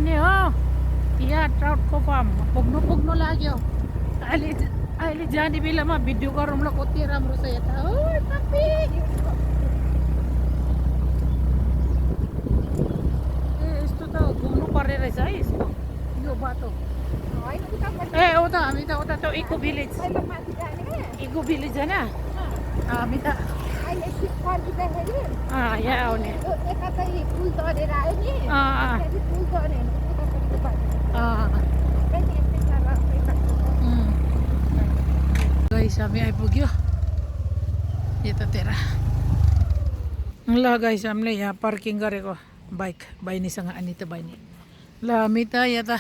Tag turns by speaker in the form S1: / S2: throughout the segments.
S1: Ani oh. Iya trout ko fam. Pugno lagi oh. Ali jadi bila mah video karom la kutira mo saya ta. Oy papi. Esto ta gumno pare resa esto. Yo bato. Uta to Eco Village. Eco Village na. Amita. Ya आउने guys, हामी आइपुग्यो यतातिर ल guys हामीले यहाँ parking गरेको bike बहिनीसँग अनिता बहिनी ल हामी त यता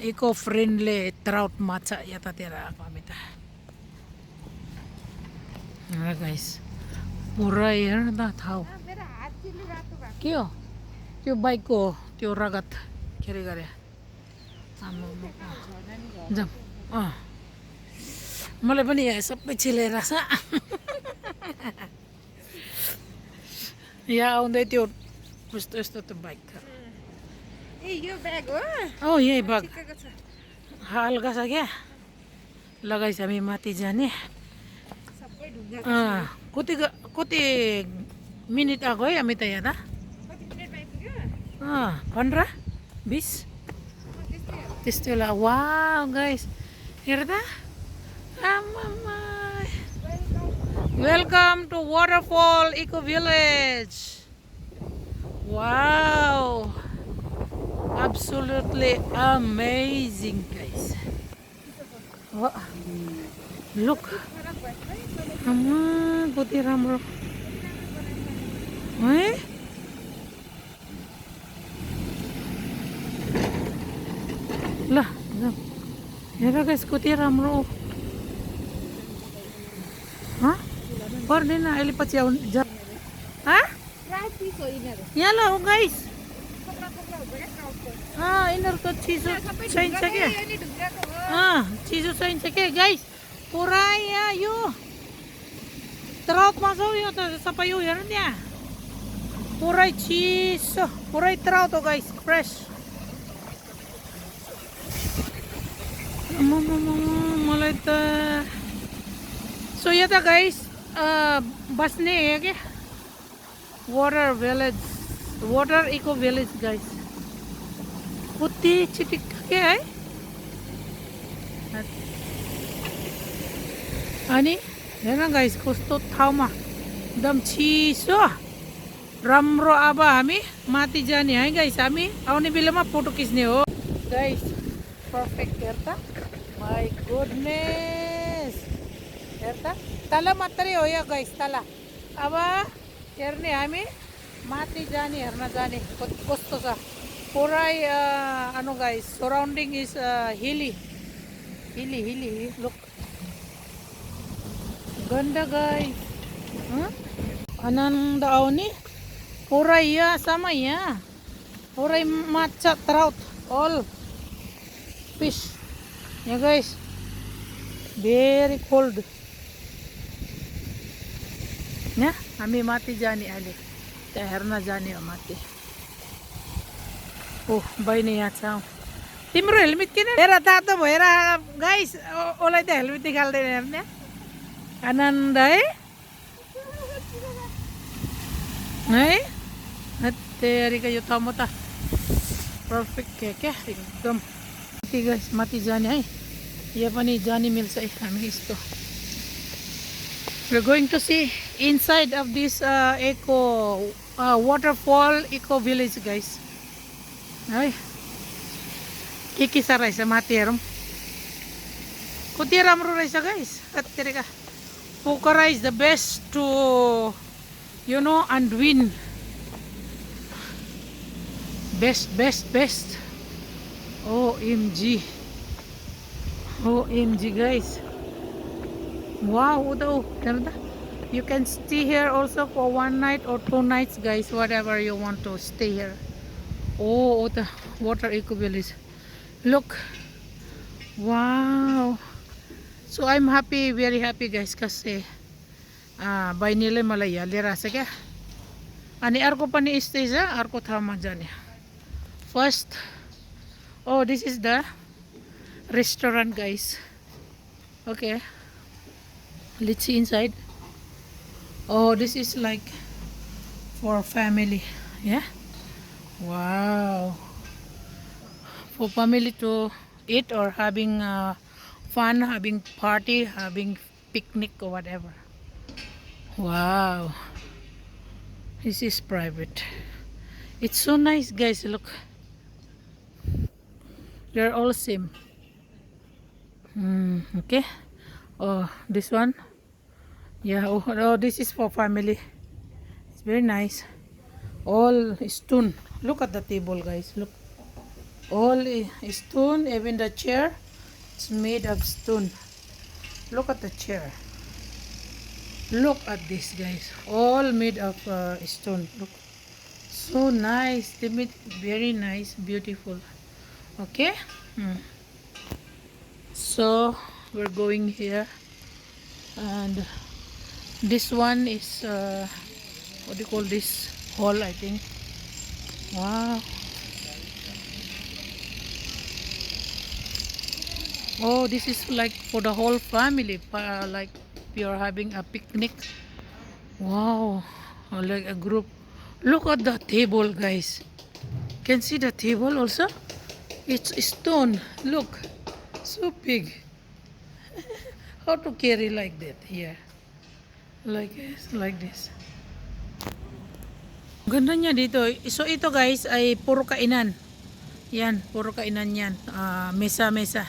S1: इको फ्रेन्डली ट्राउट माछा यतातिर आएको हामी त गाइस पुरा हेर्न त थाउ के हो त्यो बाइकको त्यो रगत खेरे गरे जाम मलाई पनि यहाँ सबै छिलेर छ यहाँ आउँदै त्यो कस्तो यस्तो त बाइक
S2: यो ब्याग हो
S1: यही बाइक हल्का छ क्या लगाइस हामी माथि जाने कति मिनट आएको है हामी त यहाँ त 15-20 त्यस्तो होला वा गाइस हेर्दा welcome to waterfall eco village wow absolutely amazing guys look कति राम्रो है ल हेर गाइस कति राम्रो पर्दैन अहिले पछि आउनु यहाँ ल हो गाइस यिनीहरूको चिसो चाहिन्छ क्या चिसो चाहिन्छ क्या गाइस पुरा यहाँ यो ट्राउटमा छ यो त सबै यो हेर्नु त्यहाँ पुरै चिसो पुरै ट्राउट हो गाइस फ्रेस मलाई त सो यो त गाइस बस्ने हो क्या वाटर इको भिलेज गाइस कति चिटिक्क के है अनि हेर्न गाइस कस्तो ठाउँमा एकदम चिसो राम्रो अब हामी माथि जाने है गाइस हामी आउने बेलामा फोटो खिच्ने हो गाइस पर्फेक्ट हेर्दा माई गुडनेस हेर्दा तल मात्रै हो यो गाइस तल अब हेर्ने हामी माथि जाने हेर्न जाने कस्तो छ पुरै अनु गाइस सराउन्डिङ इज हिली लुक गन्ध गाइस आनन्द आउने पुरै यहाँसम्म यहाँ पुरै माछा ट्राउट अल फिश यहाँ गाइस भेरी कोल्ड यहाँ हामी माथि जाने अहिले त्यहाँ हेर्न जाने हो माथि ओह बहिनी यहाँ छ तिम्रो हेलमेट किन हेर तातो भएर गाइस ओलाई त हेलमेट निकाल्दैन हेर्ने आनन्द है तेरीको यो ठाउँमा त पर्फेक्ट क्या एकदम माथि जाने है यहाँ पनि जाने मिल्छ है हामी यस्तो we're going to see inside of this eco waterfall eco village guys है के छ रहेछ माथि हेरौँ कति राम्रो रहेछ गाइस अत्तेरिका Pokhara is the best to you know unwind best OMG guys wow you can stay here also for 1 night or 2 nights guys whatever you want to stay here the water eco village look wow so I'm happy very happy guys kasi बहिनीले मलाई यहाँ लिएर आछ क्या अनि अर्को पनि stage छ अर्को ठाउँमा जाने First, oh, this is the restaurant, guys. Okay, let's see inside. Oh, this is like for family. Yeah. Wow. For family to eat or having fun, having party, having picnic or whatever. Wow. This is private. It's so nice, guys. Look. They're all same. Okay. Oh, this one. Yeah. Oh, this is for family. It's very nice. All stone. Look at the table, guys. Look. All stone. Even the chair. It's made of stone. Look at the chair. Look at this, guys. All made of stone. Look. So nice. They made very nice. Beautiful. Okay. So we're going here, and this one is what do you call this, hall, I think. Wow. Oh, this is like for the whole family, like you're having a picnic. Wow. Like a group. Look at the table, guys. Can see the table also. It's stone. Look. So big. How to carry like that here? Like this. Ganda niya dito. So ito, guys, ay puro kainan. Yan, puro kainan yan. Mesa-mesa.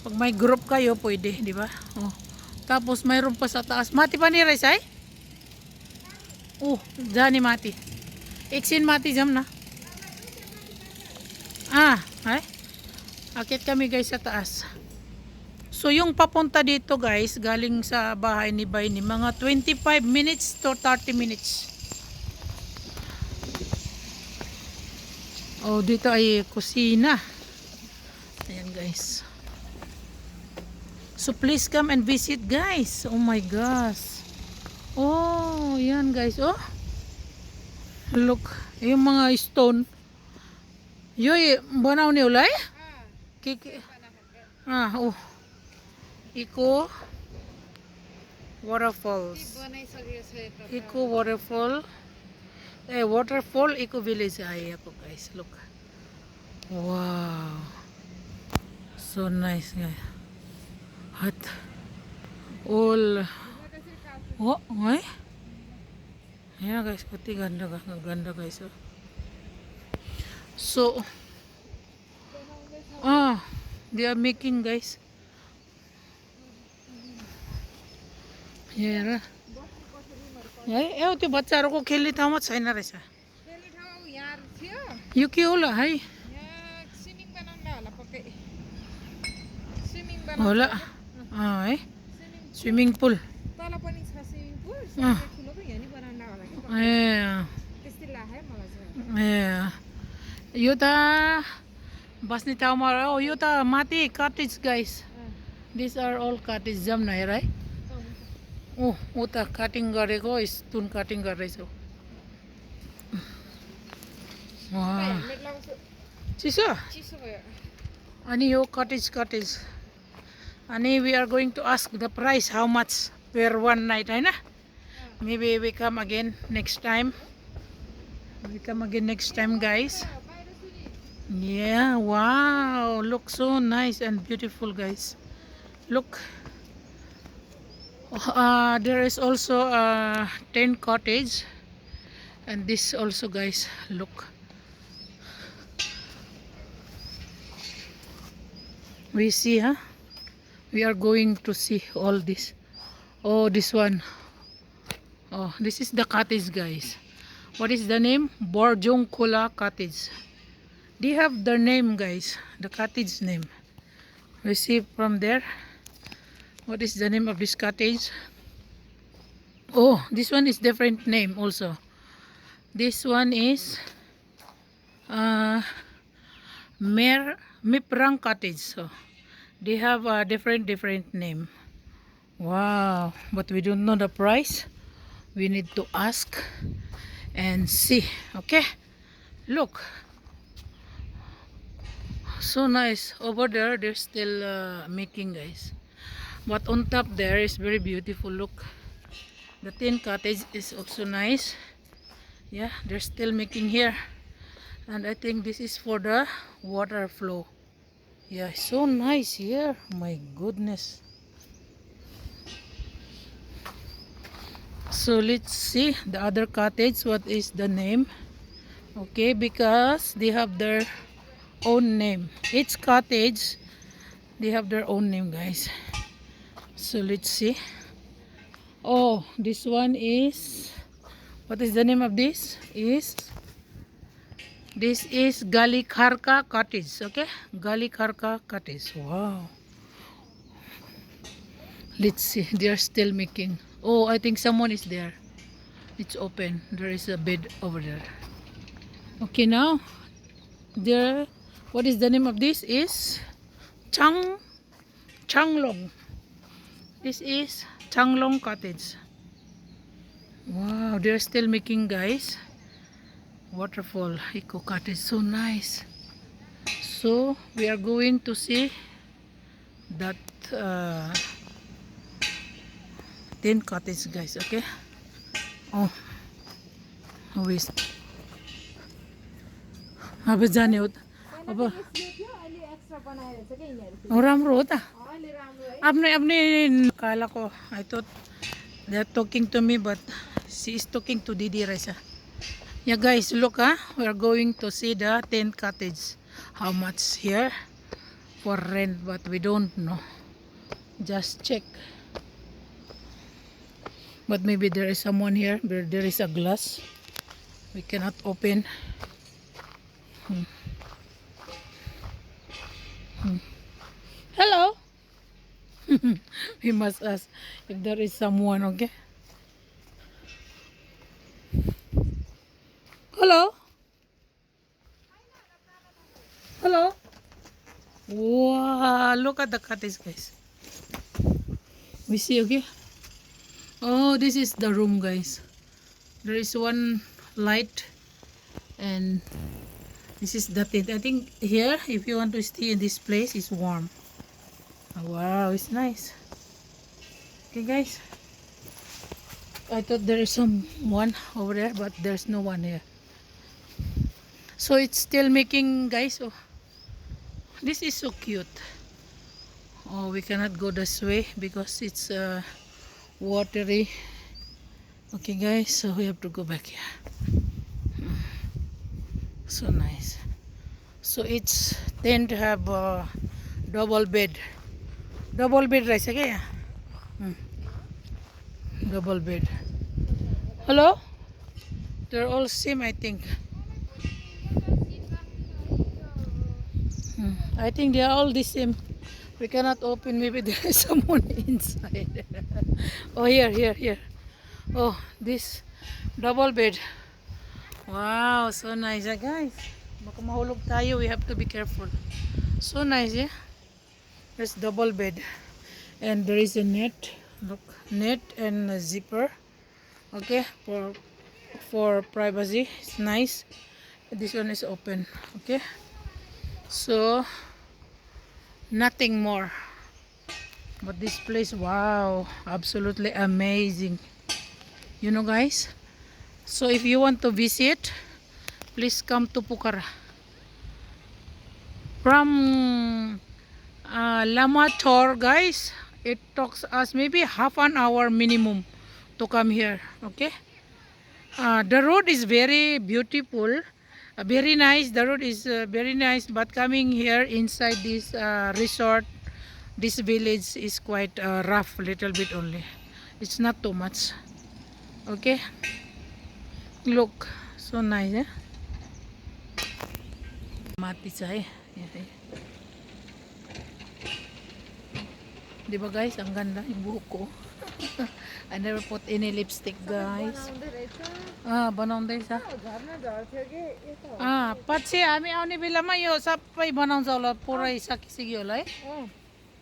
S1: Pag may group kayo, pwede, di ba? Oh. Tapos mayroon pa sa taas. Mati pa ni Rice, ay? Oh, dyan ni Mati. Iksin Mati, jam na. Ay? Akit kami, guys, sa taas. So yung papunta dito, guys, galing sa bahay ni Bayni, mga 25 minutes to 30 minutes. Oh, dito ay kusina. Ayan, guys. So please come and visit, guys. Oh my gosh. Oh, yan, guys. Oh. Look, yung mga stone. Yoy, banaw ni ulay? Kiki. Oh. Eco waterfalls. Eco waterfall. Waterfall Eco Village ay ako, guys. Look. Wow. So nice, guys. Hot. All. Oh, ay. Ayan, guys. Pati ganda, guys. Oh. So they are making, guys. Yeah. Yeah, त्यो बच्चाहरुको खेल्ने ठाउँमा छैन रहेछ।
S2: खेल्ने ठाउँ यहाँ थियो।
S1: यो के होला है?
S2: यहाँ स्विमिङ बनाउनलाई होला पक्कै। स्विमिङ
S1: होला। है। Swimming pool.
S2: तल पनि छ स्विमिङ पुल, सानो ठुलो पनि यहाँ नि बनाउनलाई होला के पक्कै। त्यस्तै लाग्यो मलाई चाहिँ।
S1: यो त बस्ने ठाउँमा हो, यो त माथि cottage, guys. These are all cottage. जाम न हेर है। Oh, उता कटिङ गरेको, स्टोन कटिङ गरेछ। वाह, चिसो?
S2: चिसो भयो।
S1: अनि यो कटेज। अनि we are going to ask the price how much per one night, हैन? Maybe we come again next time. Guys. Yeah, wow, look so nice and beautiful, guys. Look. There is also a tent cottage, and this also, guys. Look, we see, we are going to see all this. Oh, this one. Oh, this is the cottage, guys. What is the name? Borjong Kula Cottage. They have their name, guys, the cottage name. We see from there. What is the name of this cottage? Oh, this one is different name also. This one is Miprang Cottage. So they have a different name. Wow, but we don't know the price. We need to ask and see. Okay, look. So nice. Over there, they're still making, guys. But on top there is very beautiful. Look, the tin cottage is also nice. Yeah, they're still making here. And I think this is for the water flow. Yeah, so nice here. My goodness. So let's see the other cottage. What is the name? Okay, because they have their own name. Each cottage, they have their own name, guys. So let's see. Oh, this one is, what is the name of this? This is Galikharka Cottage. Okay, Galikharka Cottage. Wow. Let's see. They are still making. Oh, I think someone is there. It's open. There is a bed over there. Okay, now there. What is the name of this? Is Changlong. This is Changlong Cottage. Wow, they're still making, guys. Waterfall Eco Cottage, so nice. So we are going to see that tin cottage, guys. Okay. Oh, wait. अब जाने हो त अब राम्रो हो त आफ्नै आफ्नै कालाको I thought they are talking to me, but she is talking to Didi Raisa. Yeah, guys, look, we are going to see the tent cottage. How much here for rent, but we don't know. Just check. But maybe there is someone here. There is a glass. We cannot open. Hello. We must ask if there is someone, okay? Hello. Hello. Wow, look at the cottage, guys. We see, okay? Oh, this is the room, guys. There is one light, and this is the tent. I think here, if you want to stay in this place, it's warm. Oh, wow, it's nice. Okay, guys. I thought there is someone over there, but there's no one here. So it's still making, guys. Oh, this is so cute. Oh, we cannot go this way because it's watery. Okay, guys, so we have to go back here. So nice. So each tent have a double bed. Double bed, right? Okay. Double bed. Hello? They're all same, I think. I think they are all the same. We cannot open. Maybe there is someone inside. Oh, here. Oh, this double bed. Wow, so nice, guys. Baka mahulog tayo. We have to be careful. So nice, yeah. There's double bed, and there is a net. Look, net and a zipper. Okay, for privacy. It's nice. This one is open. Okay. So nothing more. But this place, wow, absolutely amazing. You know, guys. So if you want to visit, please come to Pucara. From Lamator, guys, it talks us maybe half an hour minimum to come here. Okay. The road is very beautiful, very nice. The road is very nice, but coming here inside this resort, this village is quite rough, little bit only. It's not too much. Okay. Look, so nice, eh? Mati siya eh. Diba, guys, ang ganda yung buhok ko. I never put any lipstick, guys. बनाउँदै छ पछि हामी आउने बेलामा यो सबै बनाउँछ होला पुरै सकिसक्यो होला है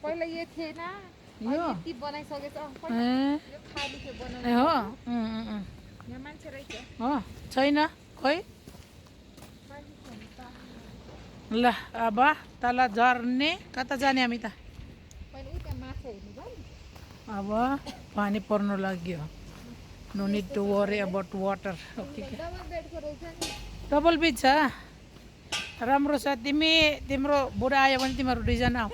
S2: पहिला यो थिएन
S1: यो
S2: यति बनाइसकेछ यो खाली थियो बनाउनु
S1: ए हो
S2: यहाँ मान्छे रहेछ
S1: हो छैन खोइ ल अब तल झर्ने कता जाने हामी त
S2: मैले उता माछा हेर्नु भयो नि
S1: अब पानी पर्नु लाग्यो no need to worry about water okay
S2: double बेडको रहेछ नि
S1: डबल बिच छ राम्रो छ तिम्रो बुढा आयो भने तिमीहरू दुईजना आऊ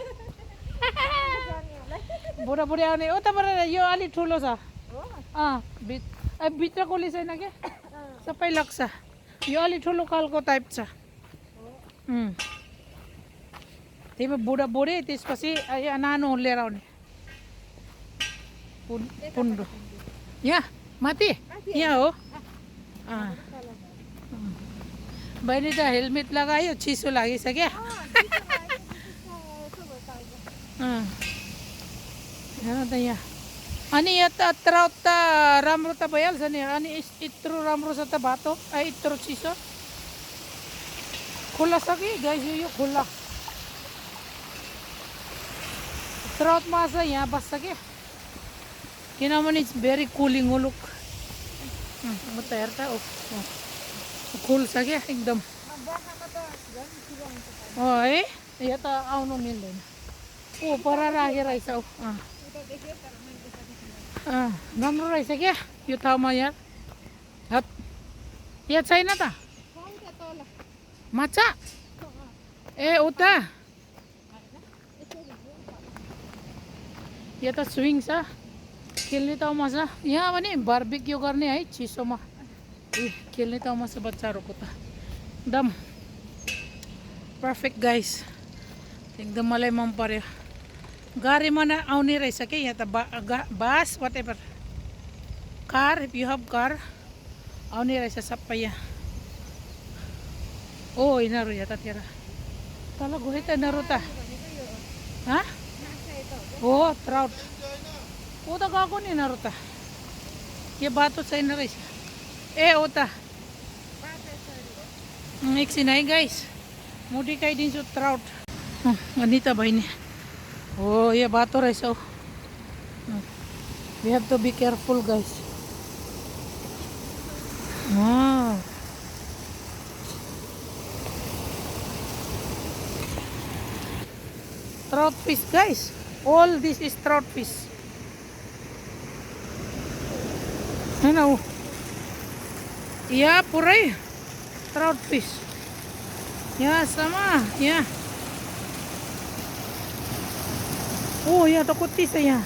S1: बुढाबुढी आउने उताबाट यो अलिक ठुलो छ भित्र कोली छैन क्या सबै लाग्छ यो अलिक ठुलो खालको टाइप छ तिमी बुढाबुढी त्यसपछि नानो लिएर आउने पुन्डो यहाँ माथि यहाँ हो बहिनी त हेलमेट लगायो चिसो लागिसक्यो हेर त यहाँ अनि यता उता राम्रो त भइहाल्छ नि अनि यत्रो राम्रो छ त बाटो यत्रो चिसो खुल्ला छ कि गइसक्यो यो खुल्ला त्रौतमा छ यहाँ बस्छ क्या किनभने इट्स भेरी कुलिङ हो लुक म त हेर त कुल छ क्या एकदम हो है यो त आउनु मिल्दैन पर राखेर रहेछ हौ राम्रो रहेछ क्या यो ठाउँमा यहाँ हप यहाँ छैन त माछा ए उता यहाँ त स्विङ छ खेल्ने ठाउँमा छ यहाँ पनि बारबिक्यू गर्ने है चिसोमा खेल्ने ठाउँमा छ बच्चाहरूको त एकदम पर्फेक्ट गाइस एकदम मलाई मन पर्यो गाडीमा आउने रहेछ क्या यहाँ त बास whatever car if you have car आउने रहेछ सबै यहाँ ओ यिनीहरू यतातिर तल गयो त यिनीहरू त हो ट्राउट ऊ त गएको नि यिनीहरू त यो बाटो छैन रहेछ ए उता एकछिन है गाइस म देखाइदिन्छु ट्राउट अनि त बहिनी हो यो बाटो रहेछ हौ we have to be careful guys trout fish guys, all this is trout fish. You know, yeah, purai trout fish. Yeah, sama, yeah. Oh, yeah, to kutti sa yeah.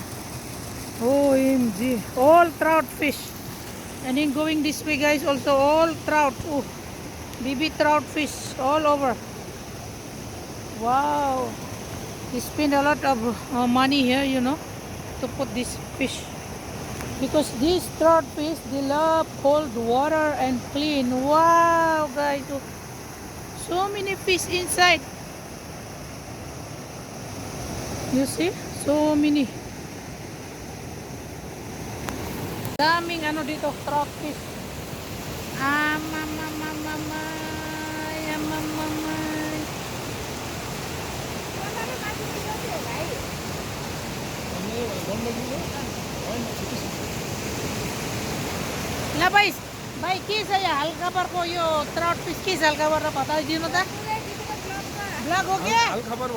S1: OMG, all trout fish. And then going this way guys, also all trout. Oh, baby trout fish all over. Wow. We spend a lot of money here, you know, to put this fish. Because these trout fish, they love cold water and clean. Wow, guys. So many fish inside. You see? So many. Daming ano dito, trout fish. Mama. ल भाइ के छ यहाँ हल्काबर को यो trout fees के छ हल्काबर बताइदिनु त ब्लग हो क्या
S3: हल्काबर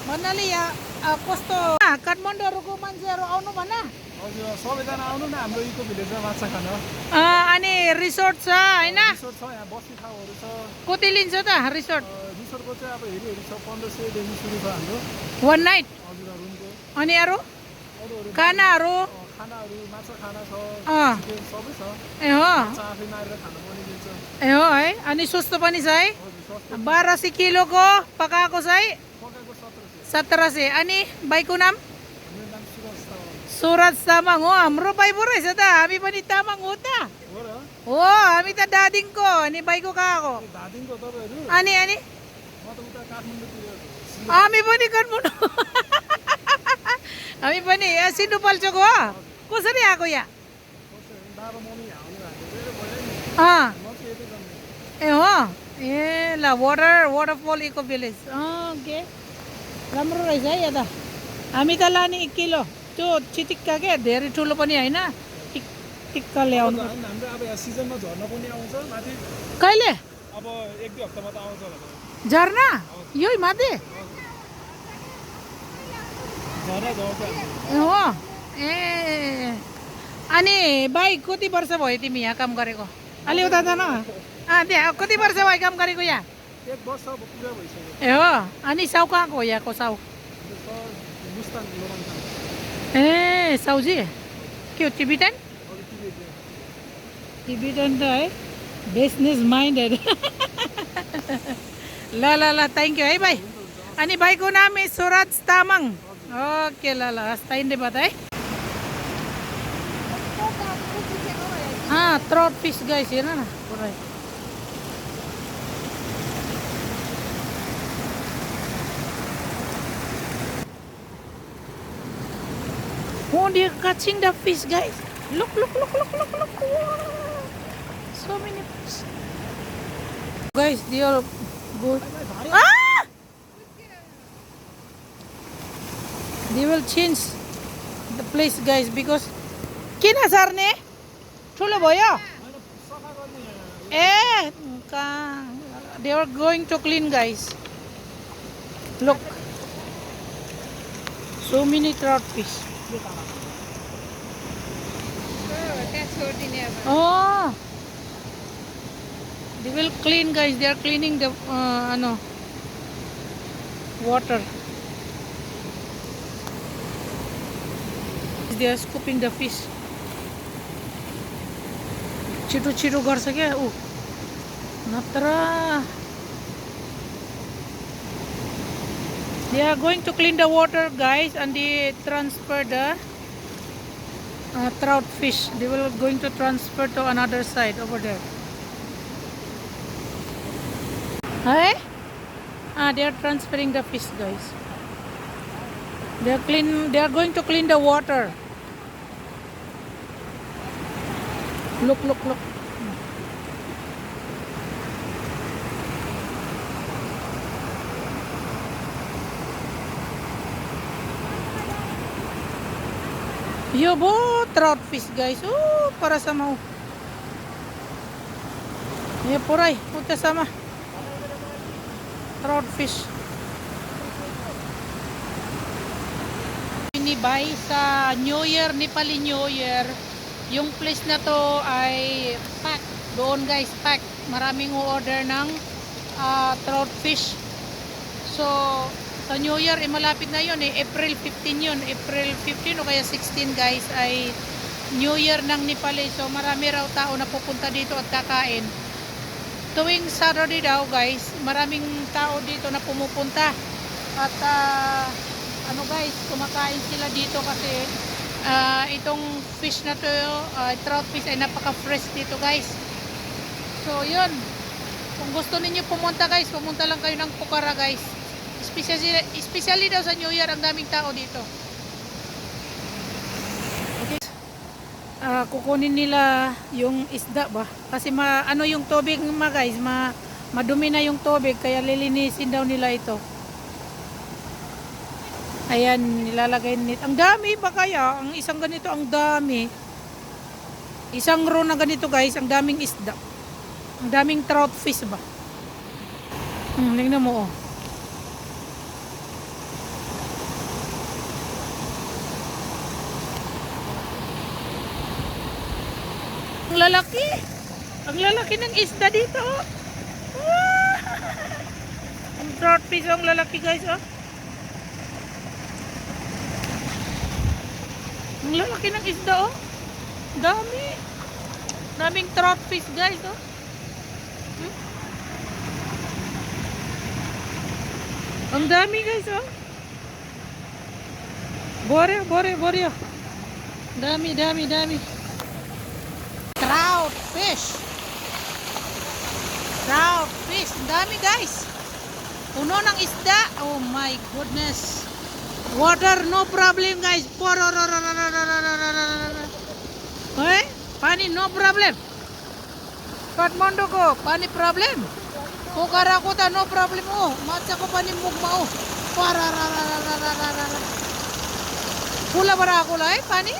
S1: भन्नाले यहाँ कस्तो काठमाडौँहरूको मान्छेहरू आउनु भन
S3: हजुर सबैजना आउनु न हाम्रो इको भिलेजमा माछा खान
S1: अनि रिसोर्ट छ हैन
S3: रिसोर्ट छ यहाँ बस्ने ठाउँहरू छ
S1: कति लिन्छ त रिसोर्ट
S3: रिसोर्टको चाहिँ अब हेरी छ 1500 देखि सुरु छ हाम्रो
S1: वन नाइट
S3: हजुर रुमको
S1: अनि अरु खानाहरू
S3: माछा खाना छ चिकन सबै छ
S1: ए हो
S3: आफै मारेर खान पनि दिन्छ
S1: ए हो है अनि सस्तो पनि छ है 1200 किलोको पकाएको छ है
S3: पकाएको
S1: 1700 अनि भाइको नाम
S3: मेरो नाम
S1: सुरज तामाङ हो हाम्रो भाइ पो रहेछ त हामी पनि तामाङ हो त
S3: हो र
S1: हो हामी त दादिङको अनि भाइको कहाँको
S3: दादिङको तपाईहरु
S1: अनि
S3: म त उता काठमाडौँतिर
S1: हामी पनि काठमाडौँ हामी पनि सिन्धुपाल्चोक हो कसरी आएको यहाँ
S3: बाबा मम्मी आउनु भएको
S1: ए हो ए ल वाटरफल इको भिलेज ओके राम्रो रहेछ है यहाँ त हामी त लाने 1 किलो त्यो चिटिक्का के धेरै ठुलो पनि हैन टिक्का ल्याउनु
S3: हाम्रो अब यहाँ सिजनमा झर्न पनि आउँछ माथि
S1: कहिले
S3: अब 1-2 हप्तामा त आउँछ होला
S1: झरना यही माथि
S3: झर्ना जवळ चाहिँ
S1: हो ए अनि भाइ कति वर्ष भयो तिमी यहाँ काम गरेको अलि उता जान त्यहाँ कति वर्ष भयो काम गरेको यहाँ
S3: 1 वर्ष पुरा भइसक्यो
S1: ए हो अनि साउ कहाँको हो यहाँको साउ
S3: मुस्ताङ लोमाङ
S1: ए साउजी के हो टिबिटन टिबिटन त है बिजनेस माइन्डेड ल ल ल थ्याङ्क यू है भाइ अनि भाइको नाम स्वराज तामाङ ओके ल ल हस् धन्यवाद है ट्रॉट फिश गाइस हेर न पुरै Oh, they're catching the fish, guys. Look. Wow. So many fish. Guys, they are good. Ah! They will change the place, guys, because kina sarne? Thulo bhayo? Eh, they are going to clean, guys. Look. So many trout fish. Oh, they will clean, guys. They are cleaning the water. They are scooping the fish. Chitu garcha kya? Oh, natra. They are going to clean the water, guys, and they transfer the trout fish. They will going to transfer to another side over there. Hey? They are transferring the fish, guys. They are going to clean the water. Look. Yo bo trout fish, guys. Oh, para sa mau. Ye puray, puta sama. Trout fish. Ini bay sa New Year, Nepali New Year. Yung place na to ay pack. Doon, guys, pack. Maraming order ng trout fish. So sa New Year, malapit na yun April 15 yun. April 15 o kaya 16, guys, ay New Year ng Nepali. So marami raw tao na pupunta dito at kakain. Tuwing Saturday daw, guys, maraming tao dito na pumupunta. At guys, kumakain sila dito kasi itong fish na to, trout fish, ay napaka-fresh dito, guys. So yun, kung gusto ninyo pumunta, guys, pumunta lang kayo ng Pokhara, guys. Especially daw sa New Year, ang daming tao dito. Okay. Kukunin nila yung isda ba? Kasi yung tubig, guys, madumi na yung tubig, kaya lilinisin daw nila ito. Ayan, nilalagay nito. Ang dami ba kaya? Ang isang ganito, ang dami. Isang row na ganito, guys, ang daming isda. Ang daming trout fish ba? Tingnan mo, oh. Ang lalaki. Ang lalaki ng isda dito. Ang trout fish, ang lalaki, guys, oh. Ang lalaki ng isda, oh. Dami. Daming trout fish, guys, oh. Ang dami, guys, oh. Bore. Dami. Trout fish. Ang dami, guys. Puno ng isda. Oh my goodness. Water, no problem, guys. Okay? Pani, no problem. Kathmandu ko, pani problem. Pokhara ko ta, no problem. Oh, matcha ko pani mugma. Oh. Pula bara ako la, pani?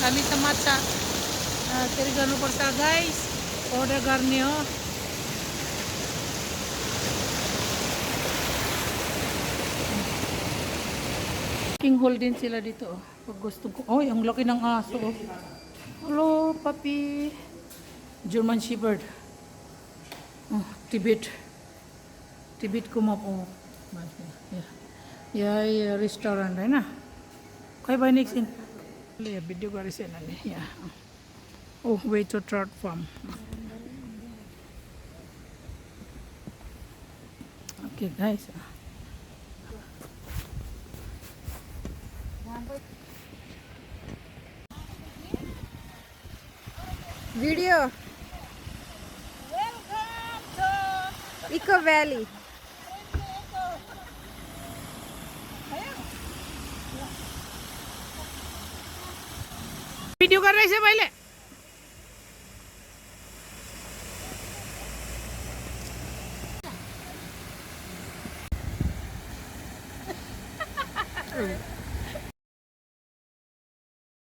S1: Kami sa matcha. Tirigano porta, guys. Order garni, oh. walking hole din sila dito. Oh. Pag gusto ko. Oh, ang laki ng aso. Oh. Hello, puppy. German Shepherd. Oh, Tibet. Tibet को मैं या restaurant है ना खै भाइ nexin ले video गरिसेन नि या ओ way to trout farm okay guys
S2: video eco valley
S1: video गरिरहेछ मैले